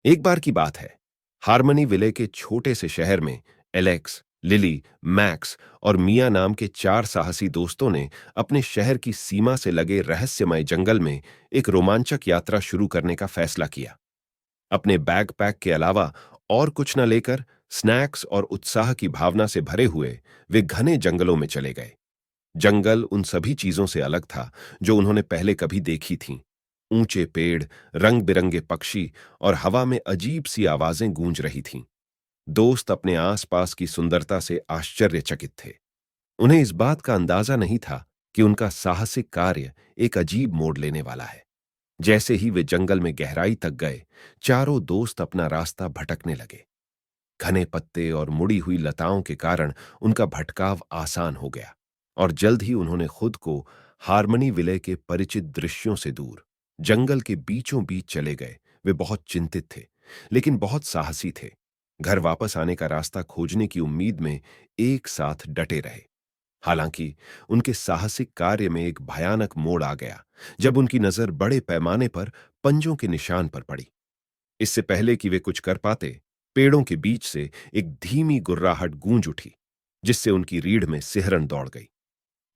एक बार की बात है, हार्मनी विले के छोटे से शहर में एलेक्स, लिली, मैक्स और मिया नाम के चार साहसी दोस्तों ने अपने शहर की सीमा से लगे रहस्यमय जंगल में एक रोमांचक यात्रा शुरू करने का फैसला किया। अपने बैकपैक के अलावा और कुछ न लेकर स्नैक्स और उत्साह की भावना से भरे हुए वे घने जंगलों में चले गए। जंगल उन सभी चीजों से अलग था जो उन्होंने पहले कभी देखी थीं। ऊंचे पेड़, रंग बिरंगे पक्षी और हवा में अजीब सी आवाजें गूंज रही थीं। दोस्त अपने आसपास की सुंदरता से आश्चर्यचकित थे। उन्हें इस बात का अंदाजा नहीं था कि उनका साहसिक कार्य एक अजीब मोड़ लेने वाला है। जैसे ही वे जंगल में गहराई तक गए, चारों दोस्त अपना रास्ता भटकने लगे। घने पत्ते और मुड़ी हुई लताओं के कारण उनका भटकाव आसान हो गया और जल्द ही उन्होंने खुद को हार्मनी विले के परिचित दृश्यों से दूर जंगल के बीचों बीच चले गए। वे बहुत चिंतित थे, लेकिन बहुत साहसी थे। घर वापस आने का रास्ता खोजने की उम्मीद में एक साथ डटे रहे। हालांकि उनके साहसिक कार्य में एक भयानक मोड़ आ गया जब उनकी नजर बड़े पैमाने पर पंजों के निशान पर पड़ी। इससे पहले कि वे कुछ कर पाते, पेड़ों के बीच से एक धीमी गुर्राहट गूंज उठी, जिससे उनकी रीढ़ में सिहरन दौड़ गई।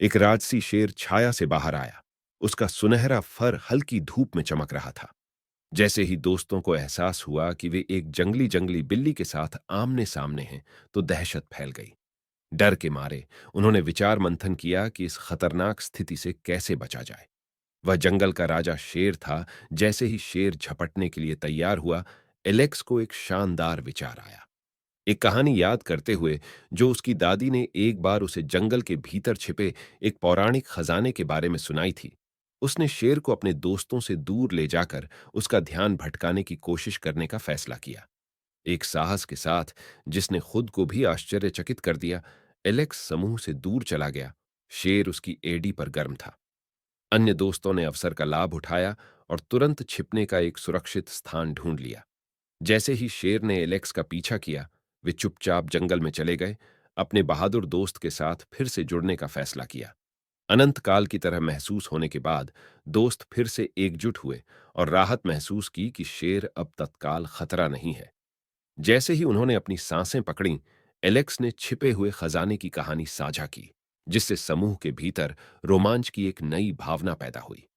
एक राजसी शेर छाया से बाहर आया। उसका सुनहरा फर हल्की धूप में चमक रहा था। जैसे ही दोस्तों को एहसास हुआ कि वे एक जंगली जंगली बिल्ली के साथ आमने सामने हैं, तो दहशत फैल गई। डर के मारे उन्होंने विचार मंथन किया कि इस खतरनाक स्थिति से कैसे बचा जाए। वह जंगल का राजा शेर था। जैसे ही शेर झपटने के लिए तैयार हुआ, एलेक्स को एक शानदार विचार आया। एक कहानी याद करते हुए जो उसकी दादी ने एक बार उसे जंगल के भीतर छिपे एक पौराणिक खजाने के बारे में सुनाई थी, उसने शेर को अपने दोस्तों से दूर ले जाकर उसका ध्यान भटकाने की कोशिश करने का फैसला किया। एक साहस के साथ जिसने खुद को भी आश्चर्यचकित कर दिया, एलेक्स समूह से दूर चला गया। शेर उसकी एड़ी पर गर्म था। अन्य दोस्तों ने अवसर का लाभ उठाया और तुरंत छिपने का एक सुरक्षित स्थान ढूंढ लिया। जैसे ही शेर ने एलेक्स का पीछा किया, वे चुपचाप जंगल में चले गए। अपने बहादुर दोस्त के साथ फिर से जुड़ने का फैसला किया। अनंत काल की तरह महसूस होने के बाद दोस्त फिर से एकजुट हुए और राहत महसूस की कि शेर अब तत्काल खतरा नहीं है। जैसे ही उन्होंने अपनी सांसें पकड़ी, एलेक्स ने छिपे हुए खजाने की कहानी साझा की, जिससे समूह के भीतर रोमांच की एक नई भावना पैदा हुई।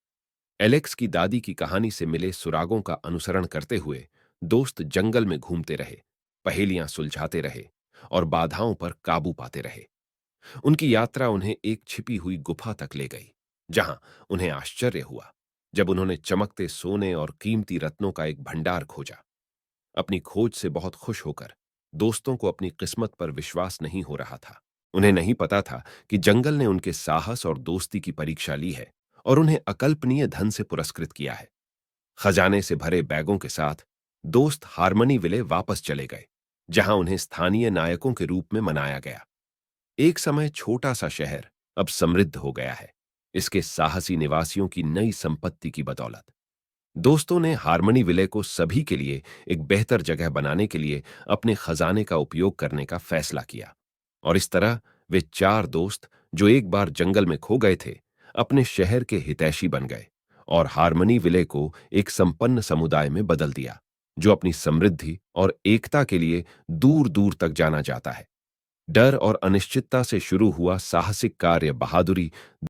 एलेक्स की दादी की कहानी से मिले सुरागों का अनुसरण करते हुए दोस्त जंगल में घूमते रहे, पहेलियां सुलझाते रहे और बाधाओं पर काबू पाते रहे। उनकी यात्रा उन्हें एक छिपी हुई गुफा तक ले गई, जहां उन्हें आश्चर्य हुआ जब उन्होंने चमकते सोने और कीमती रत्नों का एक भंडार खोजा। अपनी खोज से बहुत खुश होकर दोस्तों को अपनी किस्मत पर विश्वास नहीं हो रहा था। उन्हें नहीं पता था कि जंगल ने उनके साहस और दोस्ती की परीक्षा ली है और उन्हें अकल्पनीय धन से पुरस्कृत किया है। खजाने से भरे बैगों के साथ दोस्त हार्मनी विले वापस चले गए, जहां उन्हें स्थानीय नायकों के रूप में मनाया गया। एक समय छोटा सा शहर अब समृद्ध हो गया है, इसके साहसी निवासियों की नई संपत्ति की बदौलत। दोस्तों ने हार्मनी विले को सभी के लिए एक बेहतर जगह बनाने के लिए अपने खजाने का उपयोग करने का फैसला किया और इस तरह वे चार दोस्त जो एक बार जंगल में खो गए थे, अपने शहर के हितैषी बन गए और हार्मनी विले को एक संपन्न समुदाय में बदल दिया, जो अपनी समृद्धि और एकता के लिए दूर दूर तक जाना जाता है। डर और अनिश्चितता से शुरू हुआ साहसिक कार्य बहादुरी